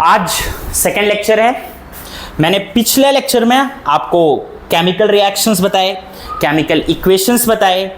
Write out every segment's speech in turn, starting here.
आज second lecture है। मैंने पिछले लेक्चर में आपको केमिकल रिएक्शंस बताए, केमिकल इक्वेशंस बताए,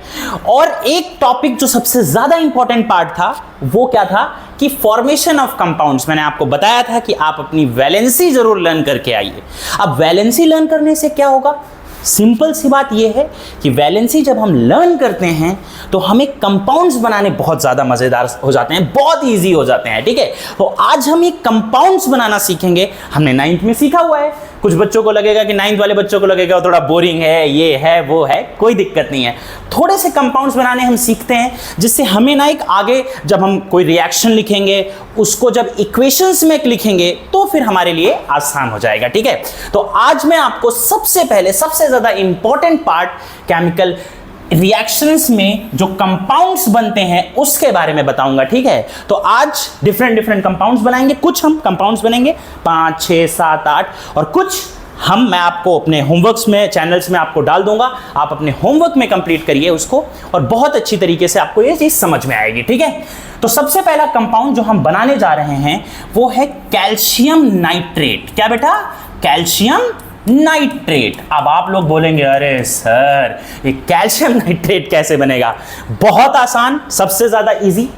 और एक टॉपिक जो सबसे ज्यादा इंपॉर्टेंट पार्ट था वो क्या था कि फॉर्मेशन ऑफ कंपाउंड्स। मैंने आपको बताया था कि आप अपनी वैलेंसी जरूर लर्न करके आइए। अब वैलेंसी लर्न करने से क्या होगा? सिंपल सी बात यह है कि वैलेंसी जब हम लर्न करते हैं तो हमें कंपाउंड्स बनाने बहुत ज़्यादा मज़ेदार हो जाते हैं, बहुत इजी हो जाते हैं। ठीक है, तो आज हम ये कंपाउंड्स बनाना सीखेंगे। हमने 9th में सीखा हुआ है। कुछ बच्चों को लगेगा कि 9th वाले बच्चों को लगेगा थोड़ा बोरिंग है, ये है वो है, कोई दिक्कत नहीं है। थोड़े से कंपाउंड्स बनाने हम सीखते हैं जिससे हमें ना एक आगे जब हम कोई रिएक्शन लिखेंगे उसको जब इक्वेशंस में लिखेंगे तो फिर हमारे लिए आसान हो जाएगा। ठीक है, तो आज मैं आपको सबसे पहले सबसे ज्यादा इंपॉर्टेंट पार्ट केमिकल रिएक्शंस में जो कंपाउंड्स बनते हैं उसके बारे में बताऊंगा। ठीक है, तो आज डिफरेंट कंपाउंड्स बनाएंगे। कुछ हम कंपाउंड्स बनेंगे 5, 6, 7, 8 और कुछ मैं आपको अपने होमवर्क्स में चैनल्स में आपको डाल दूंगा। आप अपने होमवर्क में कंप्लीट करिए उसको और बहुत अच्छी तरीके से आपको ये चीज समझ में आएगी। ठीक है, तो सबसे पहला कंपाउंड जो हम बनाने जा रहे हैं वो है कैल्शियम नाइट्रेट। क्या बेटा? Calcium nitrate. अब आप लोग बोलेंगे अरे सर ये कैल्शियम नाइट्रेट कैसे बनेगा? बहुत आसान, सबसे ज्यादा इजी।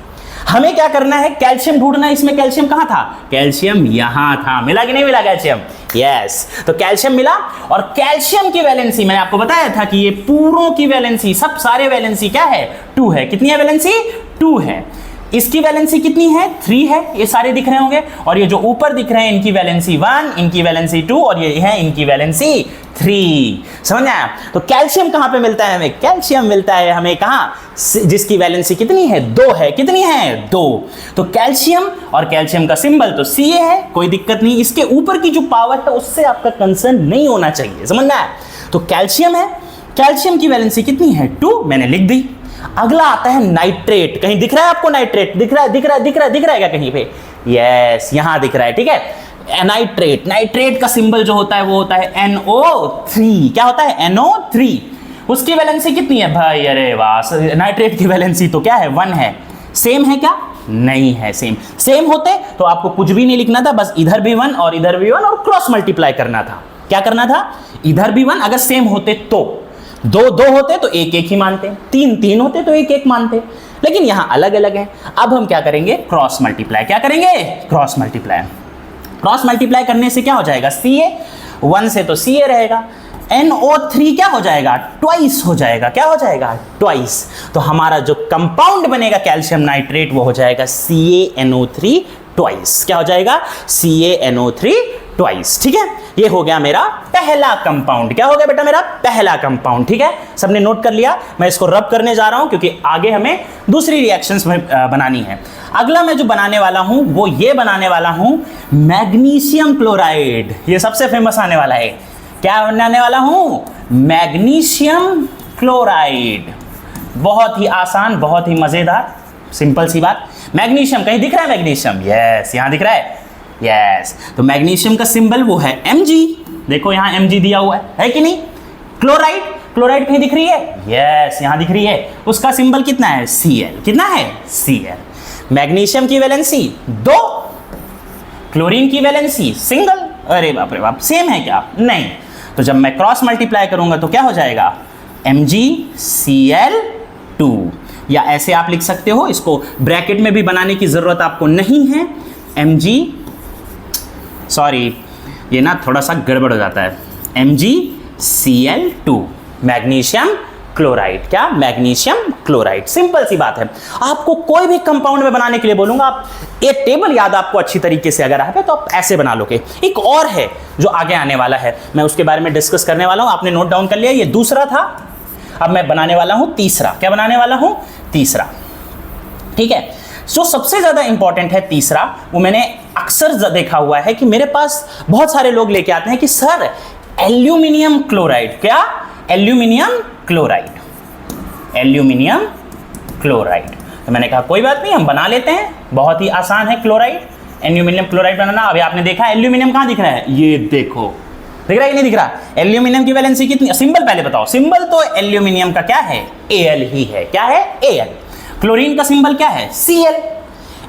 हमें क्या करना है? कैल्शियम ढूंढना है। इसमें कैल्शियम कहां था? कैल्शियम यहां था। मिला कि नहीं मिला कैल्शियम? यस, तो कैल्शियम मिला। और कैल्शियम की वैलेंसी मैंने आपको बताया था कि ये पूरों की वैलेंसी, सब सारे वैलेंसी क्या है? 2 है। कितनी है वैलेंसी? 2 है। इसकी वैलेंसी कितनी है? 3 है। ये सारे दिख रहे होंगे। और ये जो ऊपर दिख रहे हैं इनकी वैलेंसी 1, इनकी वैलेंसी 2 और ये है इनकी वैलेंसी 3। समझ आया? तो कैल्शियम कहां पे मिलता है हमें? कैल्शियम मिलता है हमें कहां? जिसकी वैलेंसी कितनी है? 2 है। कितनी है? 2। तो कैल्शियम, और कैल्शियम का सिंबल तो Ca है, कोई दिक्कत नहीं। इसके ऊपर की जो पावर है उससे आपका कंसर्न नहीं होना चाहिए। समझ में आया? तो कैल्शियम है। कैल्शियम की वैलेंसी कितनी है? 2। मैंने लिख दी। अगला आता है नाइट्रेट। कहीं दिख रहा है आपको नाइट्रेट? दिख रहा है क्या कहीं पे? यस, यहां दिख रहा है। ठीक है, नाइट्रेट। नाइट्रेट का सिंबल जो होता है वो होता है NO3। क्या होता है? NO3। उसकी वैलेंसी कितनी है भाई? अरे वाह, नाइट्रेट की वैलेंसी तो क्या है? 1 है। सेम है क्या? नहीं है। सेम होते तो आपको कुछ भी नहीं लिखना था, बस इधर भी 1 और इधर भी 1 और क्रॉस मल्टीप्लाई करना था। क्या करना था? इधर भी 1 अगर सेम होते तो, 2 होते तो 1 ही मानते, 3 होते तो 1 मानते, लेकिन यहां अलग अलग है। अब हम क्या करेंगे? Cross multiply. क्या करेंगे? Cross multiply. क्रॉस मल्टीप्लाई करने से क्या हो जाएगा? Ca, 1 से तो Ca रहेगा। NO3 क्या हो जाएगा? ट्वाइस हो जाएगा। क्या हो जाएगा? ट्वाइस। तो हमारा जो कंपाउंड बनेगा कैल्शियम नाइट्रेट वो हो जाएगा CaNO3 ट्वाइस। क्या हो जाएगा? CaNO3 twice. ठीक है, ये हो गया मेरा पहला कंपाउंड। क्या हो गया बेटा? मेरा पहला कंपाउंड। ठीक है, सबने नोट कर लिया? मैं इसको रब करने जा रहा हूं क्योंकि आगे हमें दूसरी रिएक्शंस में बनानी है। अगला मैं जो बनाने वाला हूं वो ये बनाने वाला हूं मैग्नीशियम क्लोराइड। ये सबसे फेमस आने वाला है। क्या बनाने वाला हूं? Magnesium chloride. बहुत ही आसान, बहुत ही मजेदार, सिंपल सी बात। मैग्नीशियम कहीं दिख रहा है? मैग्नीशियम, यस, यहां दिख रहा है। यस, तो मैग्नीशियम का सिंबल वो है Mg। देखो यहां Mg दिया हुआ है कि नहीं? क्लोराइड, क्लोराइड कहीं दिख रही है? यस, यहां दिख रही है। उसका सिंबल कितना है? Cl। कितना है? Cl। मैग्नीशियम की वैलेंसी 2, क्लोरीन की वैलेंसी सिंगल। अरे बाप रे बाप, सेम है क्या? नहीं। तो जब मैं क्रॉस मल्टीप्लाई करूंगा तो क्या हो जाएगा? MgCl2। या ऐसे आप लिख सकते हो, इसको ब्रैकेट में भी बनाने की जरूरत आपको नहीं है। सॉरी, ये ना थोड़ा सा गड़बड़ हो जाता है। MgCl2 magnesium chloride. क्या? Magnesium chloride. सिंपल सी बात है। आपको कोई भी कंपाउंड में बनाने के लिए बोलूंगा, आप ये टेबल याद आपको अच्छी तरीके से अगर है तो आप ऐसे बना लोगे। एक और है जो आगे आने वाला है, मैं उसके बारे में डिस्कस करने वाला हूं। आपने नोट डाउन कर लिया? ये दूसरा था। अब मैं बनाने वाला हूं तीसरा। क्या बनाने वाला हूं? तीसरा। ठीक है, जो सबसे ज्यादा इंपॉर्टेंट है तीसरा, वो मैंने अक्सर देखा हुआ है कि मेरे पास बहुत सारे लोग लेके आते हैं कि सर एल्यूमिनियम क्लोराइड। क्या? Aluminium chloride. Aluminium chloride. तो मैंने कहा कोई बात नहीं, हम बना लेते हैं, बहुत ही आसान है क्लोराइड, एल्यूमिनियम क्लोराइड बनाना। अभी आपने देखा एल्यूमिनियम कहां दिख रहा है? ये देखो, दिख रहा है कि नहीं दिख रहा? एल्यूमिनियम की वैलेंसी कितनी? सिंबल पहले बताओ। सिंबल तो एल्यूमिनियम का क्या है? Al ही है। क्या है? Al। क्लोरीन का सिंबल क्या है? Cl।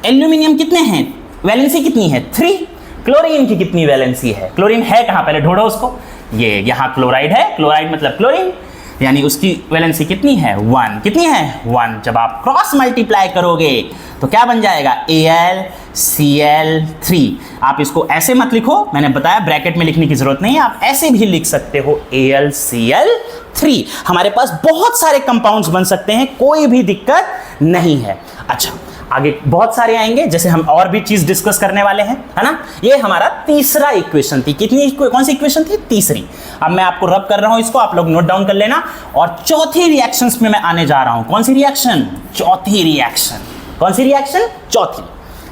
एल्यूमिनियम कितने हैं? वैलेंसी कितनी है? 3। क्लोरीन की कितनी वैलेंसी है? क्लोरीन है कहां, पहले ढूंढो उसको। ये यहां क्लोराइड है, क्लोराइड मतलब क्लोरीन, यानी उसकी वैलेंसी कितनी है? 1। कितनी है? 1। जब आप क्रॉस मल्टीप्लाई करोगे तो क्या बन जाएगा? AlCl3। आप इसको ऐसे मत लिखो, मैंने बताया ब्रैकेट में लिखने की जरूरत नहीं है, आप ऐसे भी लिख सकते हो AlCl3। हमारे पास बहुत सारे कंपाउंड्स बन सकते हैं, कोई भी दिक्कत नहीं है। अच्छा, आगे बहुत सारे आएंगे, जैसे हम और भी चीज डिस्कस करने वाले हैं, है ना। ये हमारा तीसरा इक्वेशन थी। कितनी, कौन सी इक्वेशन थी? तीसरी। अब मैं आपको रब कर रहा हूं, इसको आप लोग नोट डाउन कर लेना। और चौथी रिएक्शंस में मैं आने जा रहा हूं। कौन सी रिएक्शन? चौथी रिएक्शन। कौन सी रिएक्शन? चौथी।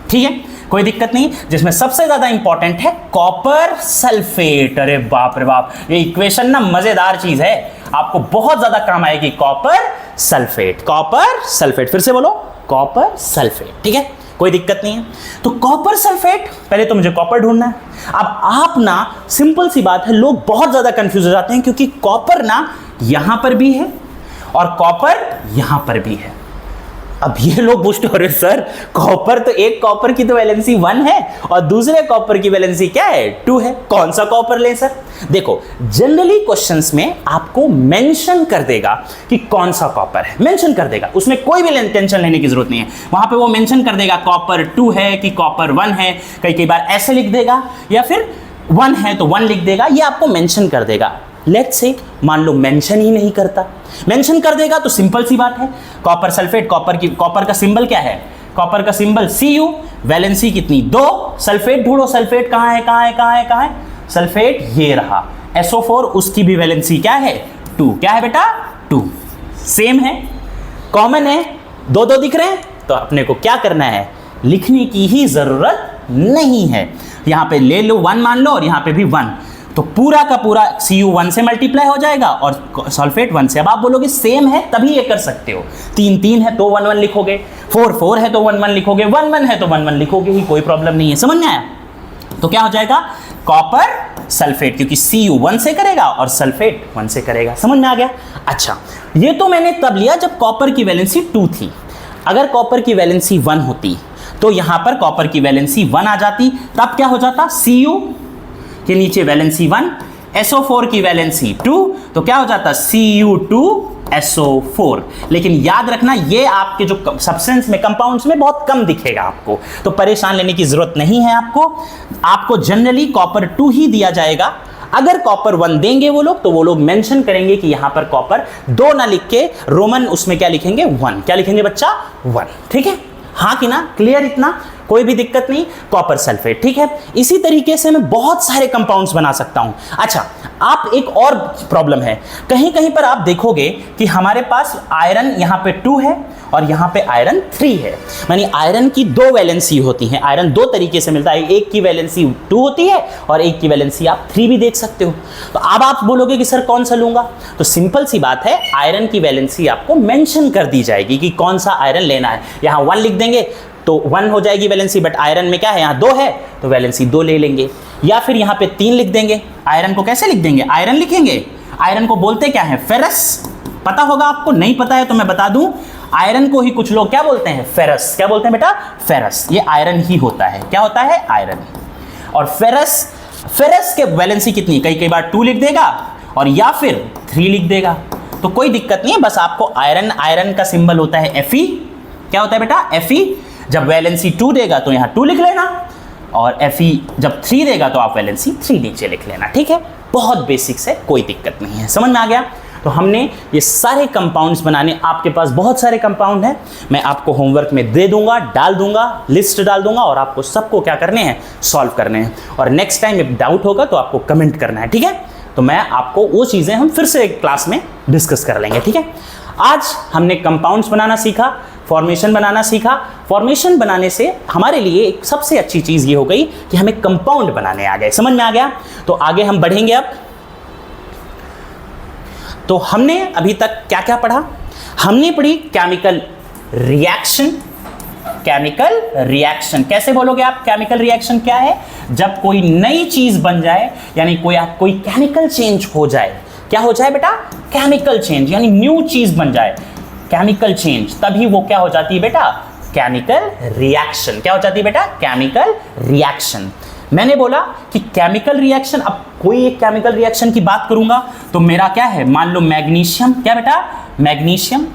ठीक है, कोई दिक्कत नहीं। जिसमें सबसे ज्यादा इंपॉर्टेंट है कॉपर सल्फेट। अरे बाप रे बाप, ये इक्वेशन ना मजेदार चीज है, आपको बहुत ज्यादा काम आएगी। कॉपर सल्फेट, कॉपर सल्फेट, फिर से बोलो, कॉपर सल्फेट। ठीक है, कोई दिक्कत नहीं है। तो कॉपर सल्फेट, पहले तो मुझे कॉपर ढूंढना है। अब आप ना, सिंपल सी बात है, लोग बहुत ज्यादा कंफ्यूज हो जाते हैं, क्योंकि कॉपर ना यहां पर भी है और कॉपर यहां पर भी है। अब ये लोग पूछते, अरे सर, कॉपर तो, एक कॉपर की तो वैलेंसी 1 है और दूसरे कॉपर की वैलेंसी क्या है? 2 है। कौन सा कॉपर लें सर? देखो, जनरली क्वेश्चंस में आपको मेंशन कर देगा कि कौन सा कॉपर है, मेंशन कर देगा, उसमें कोई भी टेंशन लेने की जरूरत नहीं है। वहां पे वो मेंशन कर देगा कॉपर 2 है कि कॉपर 1 है। कई बार ऐसे लिख देगा, या फिर 1 है तो 1 लिख देगा, ये आपको मेंशन कर देगा। लेट्स से मान लो मेंशन ही नहीं करता, मेंशन कर देगा तो सिंपल सी बात है, कॉपर सल्फेट, कॉपर का सिंबल क्या है? कॉपर का सिंबल Cu, वैलेंसी कितनी? 2। सल्फेट ढूंढो, सल्फेट कहां है, कहां है, कहां है, कहां है? सल्फेट ये रहा। SO4, उसकी भी वैलेंसी क्या है? 2। क्या है बेटा? 2। सेम है, कॉमन है, 2 दिख रहे हैं, तो अपने को क्या करना है? लिखने की ही जरूरत नहीं है। यहां पे ले लो 1 मान लो, और यहां पे भी 1, तो पूरा का पूरा Cu 1 से मल्टीप्लाई हो जाएगा और सल्फेट 1 से। अब आप बोलोगे सेम है तभी ये कर सकते हो, 3 है तो 1 1 लिखोगे, 4 है तो 1 1 लिखोगे, 1 1 है तो 1 1 लिखोगे ही, कोई प्रॉब्लम नहीं है। समझ में आया? तो क्या हो जाएगा? कॉपर सल्फेट, क्योंकि Cu 1 से करेगा और सल्फेट 1 से करेगा। समझ में आ गया? अच्छा, ये तो मैंने तब लिया जब कॉपर की वैलेंसी 2 थी। अगर कॉपर की वैलेंसी 1 होती तो यहां पर कॉपर की वैलेंसी 1 आ जाती, तब क्या हो जाता? Cu के नीचे वैलेंसी 1, SO4 की वैलेंसी 2, तो क्या हो जाता? Cu2SO4। लेकिन याद रखना, ये आपके जो सब्सटेंस में, कंपाउंड्स में बहुत कम दिखेगा आपको, तो परेशान लेने की जरूरत नहीं है। आपको जनरली कॉपर 2 ही दिया जाएगा। अगर कॉपर 1 देंगे वो लोग, तो वो लोग मेंशन करेंगे कि यहां पर कॉपर 2 ना लिख के रोमन उसमें क्या लिखेंगे? 1। क्या लिखेंगे बच्चा? 1। ठीक है, हाँ कि ना? क्लियर इतना? कोई भी दिक्कत नहीं। कॉपर सल्फेट, ठीक है। इसी तरीके से मैं बहुत सारे कंपाउंड्स बना सकता हूं। अच्छा, आप एक और प्रॉब्लम है, कहीं कहीं पर आप देखोगे कि हमारे पास आयरन यहां पे 2 है और यहां पे आयरन 3 है, यानी आयरन की 2 वैलेंसी होती है। आयरन 2 तरीके से मिलता है, एक की वैलेंसी 2 होती है और एक की वैलेंसी आप 3 भी देख सकते हो। तो अब आप बोलोगे कि सर कौन सा लूंगा, तो सिंपल सी बात है, आयरन की वैलेंसी आपको मेंशन कर दी जाएगी कि कौन सा आयरन लेना है। यहां 1 लिख देंगे तो 1 हो जाएगी वैलेंसी, बट आयरन में क्या है? यहाँ 2 है तो वैलेंसी 2 ले लेंगे। या फिर यहाँ पे 3 लिख देंगे। आयरन को कैसे लिख देंगे? आयरन लिखेंगे, आयरन को बोलते क्या है? फेरस। पता होगा आपको, नहीं पता है तो मैं बता दूं, आयरन को ही कुछ लोग क्या बोलते हैं? फेरस। क्या बोलते हैं बेटा? फेरस। ये आयरन ही होता है। क्या होता है? आयरन। और फेरस के वैलेंसी कितनी? कई बार 2 लिख देगा और या फिर 3 लिख देगा, तो कोई दिक्कत नहीं है। बस आपको आयरन का सिंबल होता है Fe। क्या होता है बेटा? Fe। जब वैलेंसी 2 देगा तो यहाँ 2 लिख लेना, और Fe जब 3 देगा तो आप वैलेंसी 3 नीचे लिख लेना। ठीक है, बहुत बेसिक्स है, कोई दिक्कत नहीं है। समझ में आ गया? तो हमने ये सारे कंपाउंड्स बनाने, आपके पास बहुत सारे कंपाउंड हैं, मैं आपको होमवर्क में दे दूंगा, डाल दूंगा, लिस्ट डाल दूंगा, और आपको सबको क्या करने हैं? सॉल्व करने हैं। और नेक्स्ट टाइम जब डाउट होगा तो आपको कमेंट करना है। ठीक है, तो मैं आपको वो चीज़ें हम फिर से क्लास में डिस्कस कर लेंगे। ठीक है, आज हमने कंपाउंड्स बनाना सीखा, फॉर्मेशन बनाना सीखा। फॉर्मेशन बनाने से हमारे लिए एक सबसे अच्छी चीज़ ये हो गई कि हमें कंपाउंड बनाने आ गए। समझ में आ गया? तो आगे हम बढ़ेंगे। अब तो हमने अभी तक क्या क्या पढ़ा? हमने पढ़ी केमिकल रिएक्शन। केमिकल रिएक्शन कैसे बोलोगे आप? केमिकल रिएक्शन क्या है? जब कोई नई चीज बन जाए, यानी कोई केमिकल चेंज हो जाए। क्या हो जाए बेटा? केमिकल चेंज, यानी न्यू चीज बन जाए, केमिकल चेंज, तभी वो क्या हो जाती है बेटा? Chemical reaction. क्या हो जाती है बेटा? Chemical reaction. मैंने बोला कि केमिकल रिएक्शन, अब कोई एक केमिकल रिएक्शन की बात करूंगा तो मेरा क्या है, मान लो मैग्नीशियम, क्या बेटा, मैग्नीशियम।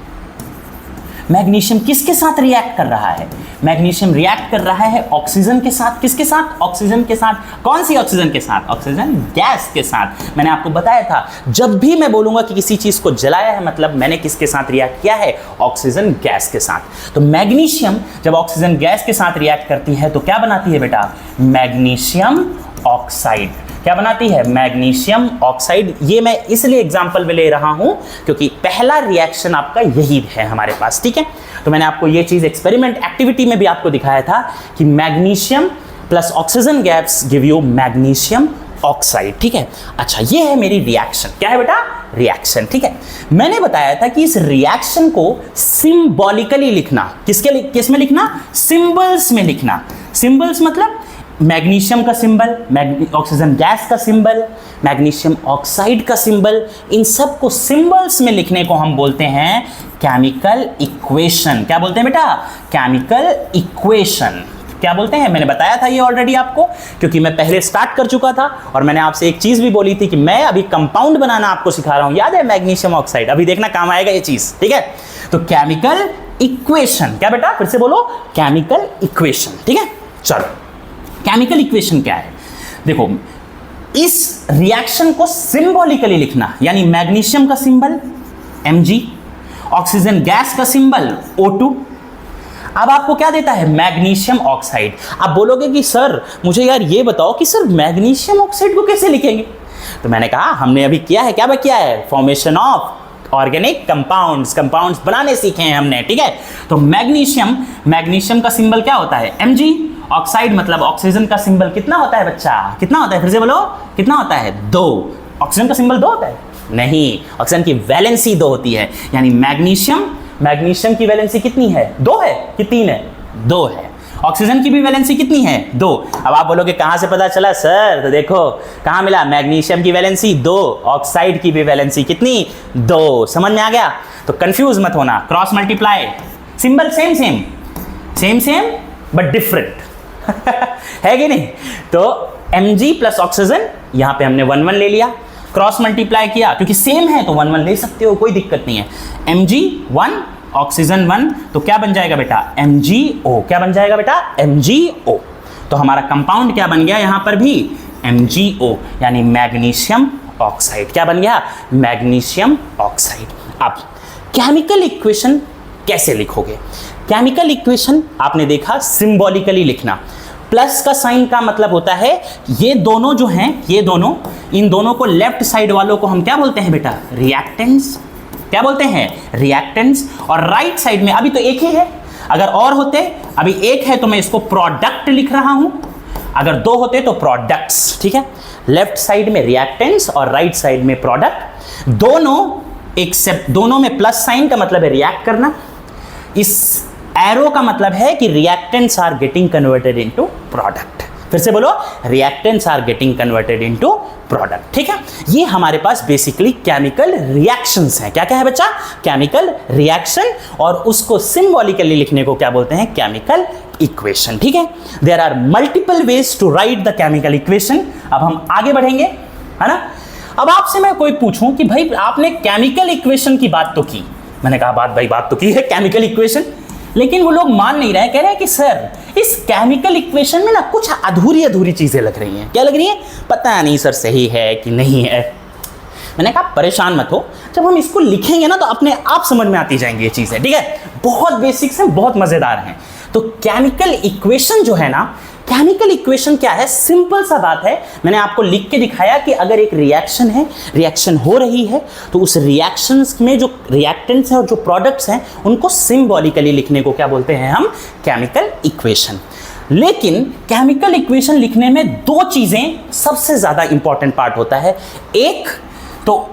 मैग्नीशियम किसके साथ रिएक्ट कर रहा है, मैग्नीशियम रिएक्ट कर रहा है ऑक्सीजन के साथ। किसके साथ, ऑक्सीजन के साथ। कौन सी ऑक्सीजन के साथ, ऑक्सीजन गैस के साथ। मैंने आपको बताया था जब भी मैं बोलूंगा कि किसी चीज को जलाया है, मतलब मैंने किसके साथ रिएक्ट किया है, ऑक्सीजन गैस के साथ। तो मैग्नीशियम जब ऑक्सीजन गैस के साथ रिएक्ट करती है तो क्या बनाती है बेटा, मैग्नीशियम ऑक्साइड। क्या बनाती है, मैग्नीशियम ऑक्साइड। ये मैं इसलिए एग्जांपल में ले रहा हूं क्योंकि पहला रिएक्शन आपका यही है हमारे पास, ठीक है। तो मैंने आपको ये चीज एक्सपेरिमेंट एक्टिविटी में भी आपको दिखाया था कि magnesium plus oxygen gas give you magnesium oxide, ठीक है। अच्छा, ये है मेरी रिएक्शन। क्या है बेटा, रिएक्शन, ठीक है। मैंने बताया था कि इस रिएक्शन को सिंबॉलिकली लिखना, किस में लिखना, सिंबल्स में लिखना। सिंबल्स मतलब मैग्नीशियम का सिंबल, ऑक्सीजन गैस का सिंबल, मैग्नीशियम ऑक्साइड का सिंबल, इन सब को सिंबल्स में लिखने को हम बोलते हैं केमिकल इक्वेशन। क्या बोलते हैं बेटा, केमिकल इक्वेशन। क्या बोलते हैं, मैंने बताया था ये ऑलरेडी आपको, क्योंकि मैं पहले स्टार्ट कर चुका था और मैंने आपसे एक चीज भी बोली थी कि मैं अभी कंपाउंड बनाना आपको सिखा रहा हूं, याद है, मैग्नीशियम ऑक्साइड। अभी देखना काम आएगा ये चीज, ठीक है। तो केमिकल इक्वेशन, क्या बेटा, फिर से बोलो, केमिकल इक्वेशन, ठीक है। चलो, केमिकल इक्वेशन क्या है, देखो, इस रिएक्शन को सिंबॉलिकली लिखना, यानी मैग्नीशियम का सिंबल Mg, ऑक्सीजन गैस का सिंबल O2। अब आपको क्या देता है, मैग्नीशियम ऑक्साइड। आप बोलोगे कि सर मुझे यार ये बताओ कि सर मैग्नीशियम ऑक्साइड को कैसे लिखेंगे। तो मैंने कहा हमने अभी किया है, क्या किया है, फॉर्मेशन ऑफ ऑर्गेनिक कंपाउंड्स बनाने सीखे हैं हमने, ठीक है। तो मैग्नीशियम का सिंबल क्या होता है, Mg। ऑक्साइड मतलब ऑक्सीजन का सिंबल कितना होता है बच्चा, कितना होता है, फिर से बोलो, कितना होता है, 2। ऑक्सीजन का सिंबल 2 होता है, नहीं, ऑक्सीजन की वैलेंसी 2 होती है। यानी मैग्नीशियम की वैलेंसी कितनी है, 2 है कि 3 है, 2 है। ऑक्सीजन की भी वैलेंसी कितनी है, 2। अब आप बोलोगे कहां से पता चला सर, तो देखो कहां मिला, मैग्नीशियम की वैलेंसी 2, ऑक्साइड की भी वैलेंसी कितनी, 2। समझ में आ गया। तो कंफ्यूज मत होना, cross multiply, symbol same but different है कि नहीं। तो Mg प्लस ऑक्सीजन, यहां पे हमने 1 1 ले लिया, क्रॉस मल्टीप्लाई किया क्योंकि सेम है तो 1 1 ले सकते हो, कोई दिक्कत नहीं है। Mg 1, ऑक्सीजन 1, तो क्या बन जाएगा बेटा, MgO। क्या बन जाएगा बेटा, MgO। तो हमारा कंपाउंड क्या बन गया यहां पर भी, MgO, यानी मैग्नीशियम ऑक्साइड। क्या बन गया, मैग्नीशियम ऑक्साइड। अब केमिकल इक्वेशन कैसे लिखोगे, केमिकल इक्वेशन आपने देखा सिंबॉलिकली लिखना। प्लस का साइन का मतलब होता है ये दोनों जो हैं, इन दोनों को लेफ्ट साइड वालों को हम क्या बोलते हैं बेटा, रिएक्टेंट्स। क्या बोलते हैं, रिएक्टेंट्स। और राइट साइड में अभी तो एक ही है, अगर और होते, अभी एक है तो मैं इसको प्रोडक्ट लिख रहा हूं, अगर 2 होते तो प्रोडक्ट्स, ठीक है। लेफ्ट साइड में रिएक्टेंट्स और राइट साइड में प्रोडक्ट, दोनों में प्लस साइन का मतलब है रिएक्ट करना। इस एरो का मतलब है कि reactants are getting converted into product. फिर से बोलो, reactants are getting converted into product, ठीक है। ये हमारे पास बेसिकली केमिकल रिएक्शंस हैं। क्या क्या है बच्चा, केमिकल रिएक्शन, और उसको सिंबॉलिकली लिखने को क्या बोलते हैं, केमिकल इक्वेशन, ठीक है। There are multiple ways to write the chemical equation. अब हम आगे बढ़ेंगे, है ना। अब आपसे मैं कोई पूछूं कि भाई आपने केमिकल इक्वेशन की बात तो की, मैंने कहा बात तो की है केमिकल इक्वेशन, लेकिन वो लोग मान नहीं रहे, कह रहे हैं कि सर इस केमिकल इक्वेशन में ना कुछ अधूरी चीजें लग रही हैं। क्या लग रही हैं, पता नहीं सर सही है कि नहीं है। मैंने कहा परेशान मत हो, जब हम इसको लिखेंगे ना तो अपने आप समझ में आती जाएंगी ये चीजें, ठीक है। बहुत बेसिक्स हैं, बहुत मजेदार हैं। तो केमिकल इक्वेशन जो है ना, केमिकल इक्वेशन क्या है, सिंपल सा बात है। मैंने आपको लिख के दिखाया कि अगर एक रिएक्शन है, रिएक्शन हो रही है, तो उस रिएक्शंस में जो रिएक्टेंट्स हैं और जो प्रोडक्ट्स हैं उनको सिंबॉलिकली लिखने को क्या बोलते हैं हम, केमिकल इक्वेशन। लेकिन केमिकल इक्वेशन लिखने में 2 चीजें सबसे ज्यादा इंपॉर्टेंट पार्ट होता है। एक तो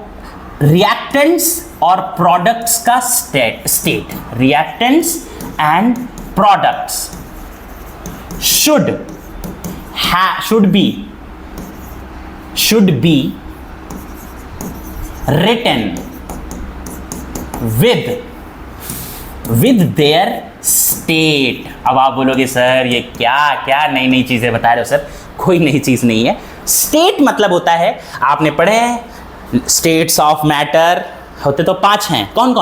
रिएक्टेंट्स और प्रोडक्ट्स का state, reactants and products should be written with their state state. अब आप बोलोगे सर ये क्या क्या नई नई चीजें बता रहे हो सर? कोई नई चीज नहीं है। स्टेट मतलब होता है, आपने पढ़े हैं स्टेट्स ऑफ मैटर होते तो 5 हैं। कौन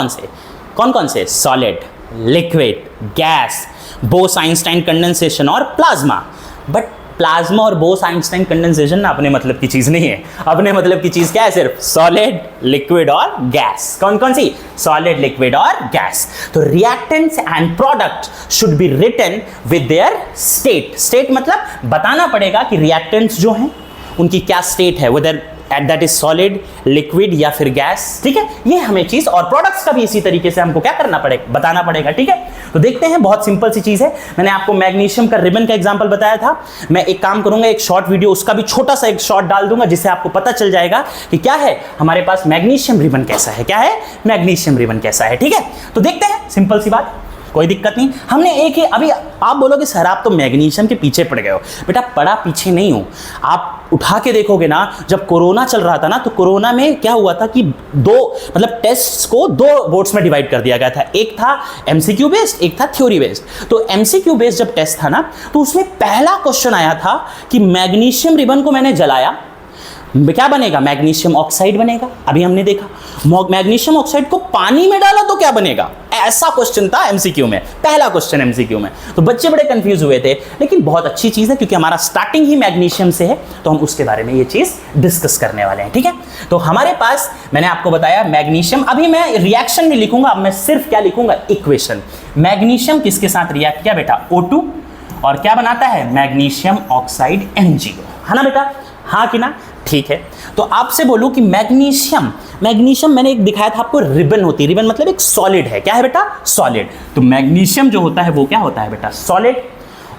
कौन से? सॉलिड, लिक्विड, गैस, बोस-आइंस्टाइन कंडेंसेशन और प्लाज्मा। बट प्लाज्मा और बोस-आइंस्टाइन कंडेंसेशन ना अपने मतलब की चीज नहीं है। अपने मतलब की चीज क्या है? सिर्फ सॉलिड, लिक्विड और गैस। कौन सी? सॉलिड, लिक्विड और गैस। तो reactants and product should be written with their state. State मतलब बताना पड़ेगा कि रिएक्टेंट्स जो हैं उनकी क्या स्टेट है, whether that is solid, liquid या फिर गैस। ठीक है, ये हमें चीज, और प्रोडक्ट्स का भी इसी तरीके से हमको क्या करना पड़ेगा, बताना पड़ेगा। ठीक है, तो देखते हैं, बहुत सिंपल सी चीज है। मैंने आपको मैग्नीशियम का रिबन का एग्जांपल बताया था। मैं एक काम करूंगा, एक शॉर्ट वीडियो उसका भी छोटा सा एक शॉर्ट डाल दूंगा, जिससे आपको पता चल जाएगा कि क्या है हमारे पास मैग्नीशियम रिबन कैसा है, क्या है मैग्नीशियम रिबन कैसा है। ठीक है, तो देखते हैं, सिंपल सी बात, कोई दिक्कत नहीं। हमने एक ही, अभी आप बोलोगे सर आप तो मैग्नीशियम के पीछे पड़ गए हो। बेटा पड़ा पीछे नहीं हूं, आप उठा के देखोगे ना, जब कोरोना चल रहा था ना, तो कोरोना में क्या हुआ था कि मतलब टेस्ट्स को 2 बोर्ड्स में डिवाइड कर दिया गया था। एक था एमसीक्यू बेस्ड, एक था थ्योरी बेस्ड। तो एमसीक्यू बेस्ड जब टेस्ट था ना, तो उसमें पहला क्वेश्चन आया था कि मैग्नीशियम रिबन को मैंने जलाया, क्या बनेगा? मैग्नीशियम ऑक्साइड बनेगा। अभी हमने देखा मैग्नीशियम ऑक्साइड को पानी में डाला तो क्या बनेगा, ऐसा क्वेश्चन था एमसीक्यू में, पहला क्वेश्चन एमसीक्यू में। तो बच्चे बड़े कंफ्यूज हुए थे, लेकिन बहुत अच्छी चीज है क्योंकि हमारा स्टार्टिंग ही मैग्नीशियम से है, तो हम उसके बारे में ये चीज डिस्कस करने वाले हैं। ठीक है, तो हमारे पास मैंने आपको बताया मैग्नीशियम, अभी मैं रिएक्शन में लिखूंगा, अब मैं सिर्फ क्या लिखूंगा, इक्वेशन। मैग्नीशियम किसके साथ रिएक्ट किया बेटा? O2, और क्या बनाता है? मैग्नीशियम ऑक्साइड MgO, है ना बेटा? हाँ कि ना? ठीक है, तो आपसे बोलूं कि मैग्नीशियम मैंने एक दिखाया था आपको, रिबन होती है। रिबन मतलब एक सॉलिड है, क्या है बेटा? सॉलिड। तो मैग्नीशियम जो होता है वो क्या होता है बेटा? सॉलिड।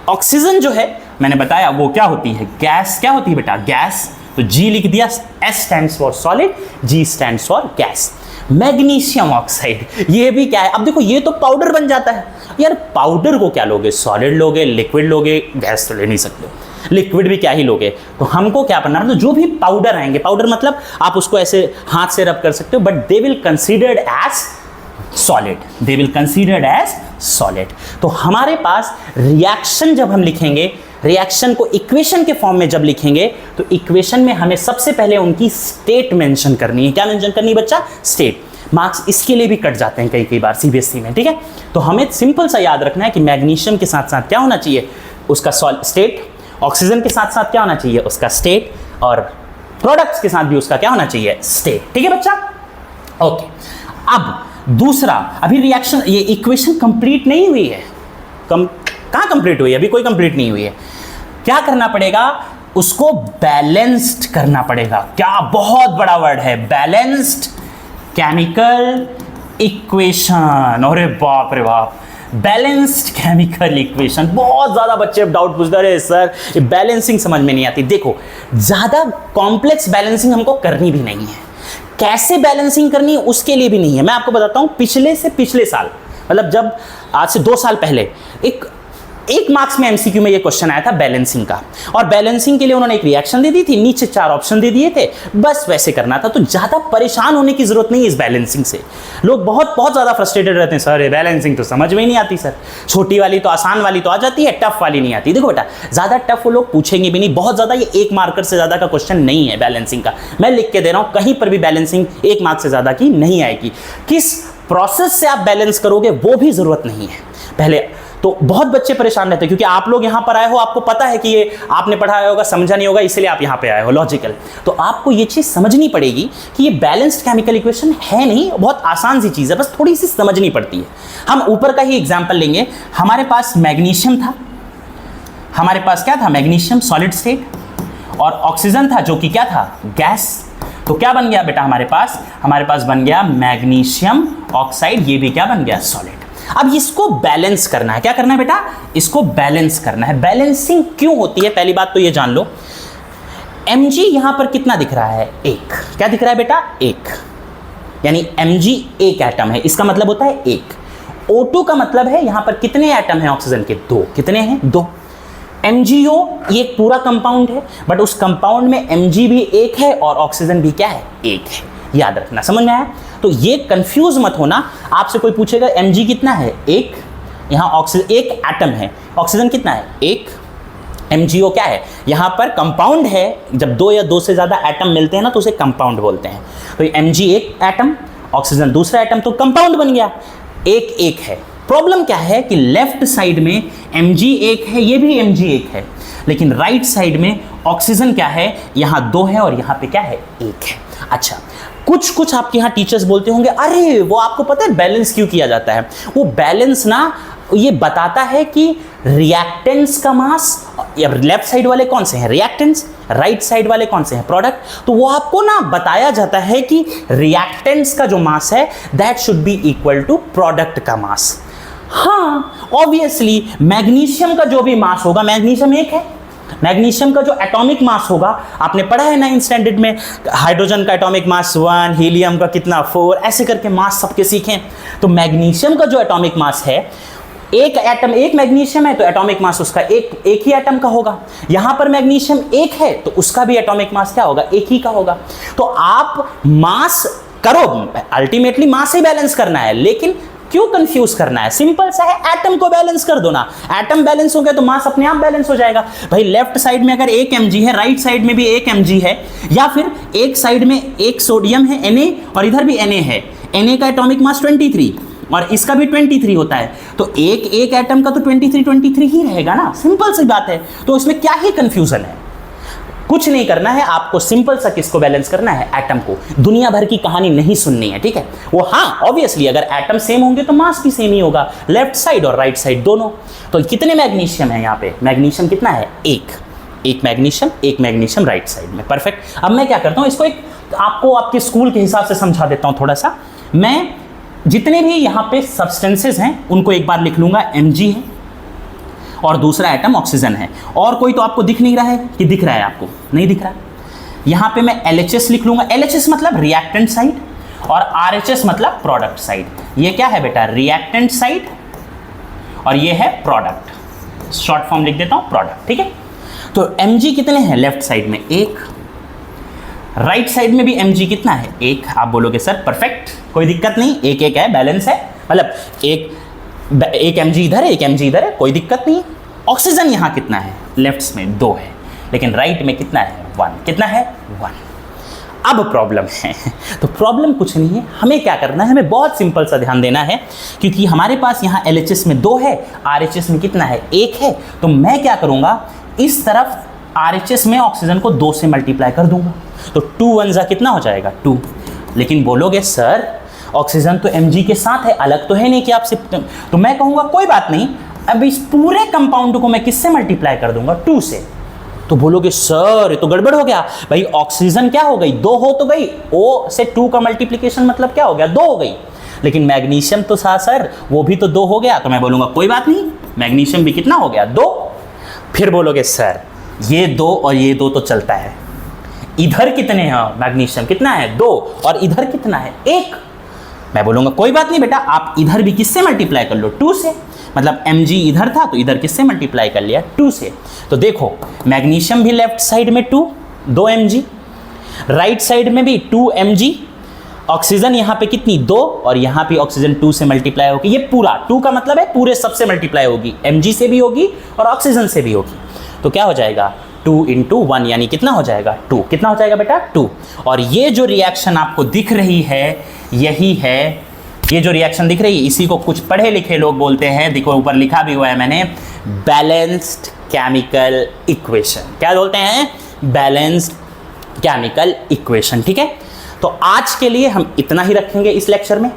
ऑक्सीजन जो है मैंने बताया वो क्या होती है? गैस। क्या होती है बेटा? गैस। तो G लिख दिया, S stands for solid, G stands for gas. Magnesium oxide, ये भी क्या है? अब देखो ये तो पाउडर बन जाता है यार। पाउडर को क्या लोगे? सॉलिड लोगे, लिक्विड लोगे, गैस तो ले नहीं सकते, लिक्विड भी क्या ही लोगे। तो हमको क्या करना है, तो जो भी पाउडर आएंगे, पाउडर मतलब आप उसको ऐसे हाथ से रब कर सकते हो, but they will considered as solid, they will considered as solid. तो हमारे पास रिएक्शन जब हम लिखेंगे, रिएक्शन को इक्वेशन के फॉर्म में जब लिखेंगे, तो इक्वेशन में हमें सबसे पहले उनकी स्टेट मेंशन करनी है। क्या मेंशन करनी है बच्चा? स्टेट। मार्क्स इसके लिए भी कट जाते हैं कई बार सीबीएसई में। ठीक है, तो हमें सिंपल सा याद रखना है कि मैग्नीशियम के साथ साथ क्या होना चाहिए? उसका स्टेट। ऑक्सीजन के साथ साथ क्या होना चाहिए? उसका स्टेट। और प्रोडक्ट्स के साथ भी उसका क्या होना चाहिए? स्टेट। ठीक है बच्चा? ओके, अब दूसरा, अभी रिएक्शन, ये इक्वेशन कंप्लीट नहीं हुई है। कहां कंप्लीट हुई है? अभी कोई कंप्लीट नहीं हुई है। क्या करना पड़ेगा? उसको बैलेंस्ड करना पड़ेगा। क्या बहुत बड़ा वर्ड है, बैलेंस्ड केमिकल इक्वेशन। अरे बाप रे बाप, बैलेंस्ड केमिकल इक्वेशन। बहुत ज्यादा बच्चे डाउट पूछते रहे सर ये बैलेंसिंग समझ में नहीं आती। देखो ज्यादा कॉम्प्लेक्स बैलेंसिंग हमको करनी भी नहीं है, कैसे बैलेंसिंग करनी है उसके लिए भी नहीं है। मैं आपको बताता हूं, पिछले से पिछले साल, मतलब जब आज से 2 साल पहले एक मार्क्स में एमसीक्यू में ये क्वेश्चन आया था बैलेंसिंग का, और बैलेंसिंग के लिए उन्होंने एक रिएक्शन दे दी थी, नीचे 4 ऑप्शन दे दिए थे, बस वैसे करना था। तो ज्यादा परेशान होने की जरूरत नहीं है इस बैलेंसिंग से। लोग बहुत ज्यादा फ्रस्ट्रेटेड रहते हैं, सर ये बैलेंसिंग तो समझ में ही नहीं आती सर, छोटी वाली तो आसान वाली तो आ जाती है, टफ वाली नहीं आती। देखो बेटा ज्यादा टफ वो लोग पूछेंगे भी नहीं, बहुत ज्यादा ये 1 मार्कर से ज्यादा का क्वेश्चन नहीं है बैलेंसिंग का। मैं लिख के दे रहा हूं, कहीं पर भी बैलेंसिंग 1 मार्क से ज्यादा की नहीं आएगी। किस प्रोसेस से आप बैलेंस करोगे वो भी जरूरत नहीं है पहले। तो बहुत बच्चे परेशान रहते हैं क्योंकि आप लोग यहां पर आए हो, आपको पता है कि ये आपने पढ़ाया होगा, समझा नहीं होगा, इसलिए आप यहां पे आए हो, लॉजिकल। तो आपको ये चीज समझनी पड़ेगी कि ये बैलेंस्ड केमिकल इक्वेशन है नहीं, बहुत आसान सी चीज है, बस थोड़ी सी समझनी पड़ती है। हम ऊपर का ही एग्जांपल लेंगे। हमारे पास मैग्नीशियम था, हमारे पास क्या था? मैग्नीशियम सॉलिड स्टेट, और ऑक्सीजन था जो कि क्या था? गैस। तो क्या बन गया बेटा हमारे पास बन गया मैग्नीशियम ऑक्साइड, ये भी क्या बन गया? सॉलिड। अब इसको बैलेंस करना है। क्या करना है बेटा? इसको बैलेंस करना है। बैलेंसिंग क्यों होती है पहली बात तो ये जान लो। Mg यहां पर कितना दिख रहा है? 1। क्या दिख रहा है बेटा? 1, यानी Mg एक एटम है, इसका मतलब होता है 1। O2 का मतलब है यहां पर कितने एटम हैं ऑक्सीजन के? 2। कितने हैं? 2। MgO ये एक पूरा कंपाउंड है, बट उस कंपाउंड में Mg भी 1 है और ऑक्सीजन भी क्या है? 1 है। याद रखना, समझ में आया? तो ये कंफ्यूज मत होना, आपसे कोई पूछेगा Mg कितना है? 1, यहाँ ऑक्सीजन एक एटम है, ऑक्सीजन कितना है, एक। MgO क्या है, यहाँ पर कंपाउंड है, जब दो या दो से ज़्यादा एटम मिलते हैं ना तो उसे कंपाउंड बोलते हैं। तो Mg एक एटम, ऑक्सीजन दूसरा एटम, तो कंपाउंड बन गया। एक एक है। प्रॉब्लम क्या है कि लेफ्ट साइड में Mg एक है, ये भी Mg एक है, लेकिन राइट साइड में ऑक्सीजन क्या है, यहाँ दो है और यहाँ पे क्या है, एक है। अच्छा, कुछ कुछ आपके यहाँ टीचर्स बोलते होंगे अरे वो आपको पता है बैलेंस क्यों किया जाता है? वो बैलेंस ना ये बताता है कि रिएक्टेंट्स का मास, या लेफ्ट साइड वाले कौन से हैं, रिएक्टेंट्स, राइट साइड वाले कौन से हैं, प्रोडक्ट। तो वो आपको ना बताया जाता है कि रिएक्टेंट्स का जो मास है that should be equal to product का मास। हाँ, ऑब्वियसली मैग्नीशियम का जो भी मास होगा, मैग्नीशियम एक है, मैग्नीशियम का जो एटॉमिक मास होगा, आपने पढ़ा है 9th स्टैंडर्ड में, हाइड्रोजन का एटॉमिक मास 1, हीलियम का कितना 4, ऐसे करके मास सबके सीखें। तो मैग्नीशियम का जो एटॉमिक मास है, एक एटम, एक मैग्नीशियम है तो एटॉमिक मास उसका एक ही एटम का होगा। यहां पर मैग्नीशियम एक है तो उसका भी एटॉमिक मास क्या होगा, एक ही का होगा। तो आप मास करो, अल्टीमेटली मास ही बैलेंस करना है, लेकिन क्यों कंफ्यूज करना है, सिंपल सा है, एटम को बैलेंस कर दो ना। एटम बैलेंस हो गया तो मास अपने आप बैलेंस हो जाएगा। भाई लेफ्ट साइड में अगर एक Mg है, राइट साइड में भी एक Mg है, या फिर एक साइड में एक सोडियम है Na और इधर भी Na है, Na का एटॉमिक मास 23 और इसका भी 23 होता है, तो एक एटम का तो 23 ही रहेगा ना, सिंपल सी बात है। तो इसमें क्या ही कंफ्यूजन है, कुछ नहीं करना है आपको, सिंपल सा किसको बैलेंस करना है, एटम को। दुनिया भर की कहानी नहीं सुननी है, ठीक है। वो हाँ ऑब्वियसली अगर एटम सेम होंगे तो मास भी सेम ही होगा, लेफ्ट साइड और राइट साइड दोनों। तो कितने मैग्नीशियम है यहाँ पे, मैग्नीशियम कितना है, एक मैग्नीशियम राइट साइड में, परफेक्ट। अब मैं क्या करता हूँ, इसको एक आपको आपके स्कूल के हिसाब से समझा देता हूँ थोड़ा सा। मैं जितने भी यहाँ पे सब्सटेंसेज हैं उनको एक बार लिख लूंगा, Mg है और दूसरा एटम ऑक्सीजन है, और कोई तो आपको दिख नहीं रहा है, कि दिख रहा है आपको, नहीं दिख रहा है। यहाँ पे मैं LHS लिख लूंगा, LHS मतलब रिएक्टेंट साइड और RHS मतलब प्रोडक्ट साइड। ये क्या है बेटा, रिएक्टेंट साइड और ये है प्रोडक्ट, शॉर्ट फॉर्म लिख देता हूँ प्रोडक्ट, ठीक है। तो Mg कितने हैं लेफ्ट साइड में, एक, राइट साइड में भी Mg कितना है, एक। आप बोलोगे सर परफेक्ट, कोई दिक्कत नहीं, एक है, बैलेंस है, मतलब एक Mg इधर है, एक Mg इधर है, कोई दिक्कत नहीं। ऑक्सीजन यहाँ कितना है, लेफ्ट में 2 है, लेकिन राइट में कितना है, 1। कितना है, 1। अब प्रॉब्लम है, तो प्रॉब्लम कुछ नहीं है, हमें क्या करना है, हमें बहुत सिंपल सा ध्यान देना है, क्योंकि हमारे पास यहाँ LHS में 2 है, RHS में कितना है, 1 है। तो मैं क्या करूँगा, इस तरफ RHS में ऑक्सीजन को 2 से मल्टीप्लाई कर दूंगा, तो 2 1 जा कितना हो जाएगा, 2। लेकिन बोलोगे सर ऑक्सीजन तो Mg के साथ है, अलग तो है नहीं कि आपसे, तो मैं कहूँगा कोई बात नहीं, अब इस पूरे कंपाउंड को मैं किससे मल्टीप्लाई कर दूंगा, 2 से। तो बोलोगे सर ये तो गड़बड़ हो गया, भाई ऑक्सीजन क्या हो गई, 2 हो तो गई, O से 2 का मल्टीप्लीकेशन मतलब क्या हो गया, 2 हो गई, लेकिन मैग्नीशियम तो था सर, वो भी तो 2 हो गया। तो मैं बोलूँगा कोई बात नहीं, मैग्नीशियम भी कितना हो गया, 2। फिर बोलोगे सर ये 2 और ये 2 तो चलता है, इधर कितने हैं, मैग्नीशियम कितना है, 2 और इधर कितना है, 1। मैं बोलूँगा कोई बात नहीं बेटा, आप इधर भी किससे मल्टीप्लाई कर लो, 2 से, मतलब Mg इधर था तो इधर किससे मल्टीप्लाई कर लिया, 2 से। तो देखो मैग्नीशियम भी लेफ्ट साइड में 2 Mg, राइट साइड में भी 2 Mg, ऑक्सीजन यहाँ पे कितनी, 2, और यहाँ पे ऑक्सीजन 2 से मल्टीप्लाई होगी। ये पूरा 2 का मतलब है पूरे सबसे मल्टीप्लाई होगी, Mg से भी होगी और ऑक्सीजन से भी होगी। तो क्या हो जाएगा, 2 × 1 यानी कितना हो जाएगा, 2। कितना हो जाएगा बेटा, 2। और ये जो रिएक्शन आपको दिख रही है यही है, ये जो रिएक्शन दिख रही है इसी को कुछ पढ़े लिखे लोग बोलते हैं, देखो ऊपर लिखा भी हुआ है मैंने, बैलेंस्ड केमिकल इक्वेशन। क्या बोलते हैं, बैलेंस्ड केमिकल इक्वेशन, ठीक है। तो आज के लिए हम इतना ही रखेंगे इस लेक्चर में।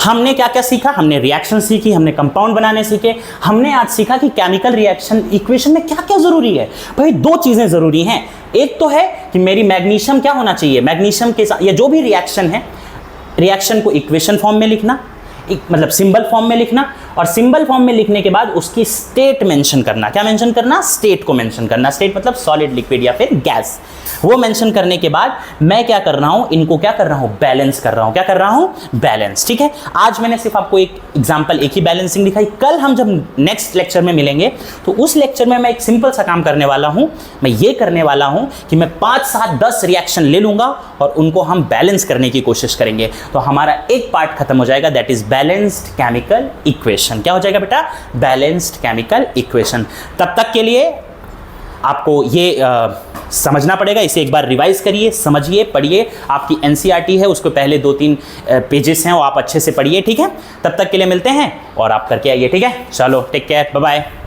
हमने क्या क्या सीखा, हमने रिएक्शन सीखी, हमने कंपाउंड बनाने सीखे, हमने आज सीखा कि केमिकल रिएक्शन इक्वेशन में क्या क्या जरूरी है। भाई 2 चीजें जरूरी हैं, एक तो है कि मेरी मैग्नीशियम क्या होना चाहिए, मैग्नीशियम के साथ ये जो भी रिएक्शन है, रिएक्शन को इक्वेशन फॉर्म में लिखना, मतलब सिंबल फॉर्म में लिखना, और सिंबल फॉर्म में लिखने के बाद उसकी स्टेट मेंशन करना। क्या मेंशन करना, स्टेट को मेंशन करना। स्टेट मतलब सॉलिड, लिक्विड या फिर गैस। वो मेंशन करने के बाद मैं क्या कर रहा हूं, इनको क्या कर रहा हूं, बैलेंस कर रहा हूं। क्या कर रहा हूं, बैलेंस, ठीक है। आज मैंने सिर्फ आपको एक एग्जांपल, एक ही बैलेंसिंग दिखाई। कल हम जब नेक्स्ट लेक्चर में मिलेंगे तो उस लेक्चर में मैं एक सिंपल सा काम करने वाला हूं। मैं ये करने वाला हूं कि मैं 5 7 10 रिएक्शन ले लूंगा और उनको हम बैलेंस करने की कोशिश करेंगे, तो हमारा एक पार्ट खत्म हो जाएगा, that is balanced chemical equation. Equation. क्या हो जाएगा बेटा? Balanced chemical equation. तब तक के लिए आपको ये समझना पड़ेगा, इसे एक बार रिवाइज करिए, समझिए, पढ़िए। आपकी एनसीईआरटी है, उसको पहले 2-3 पेजेस हैं, वो आप अच्छे से पढ़िए, ठीक है। तब तक के लिए मिलते हैं और आप करके आइए, ठीक है। चलो, टेक केयर, बाय बाय।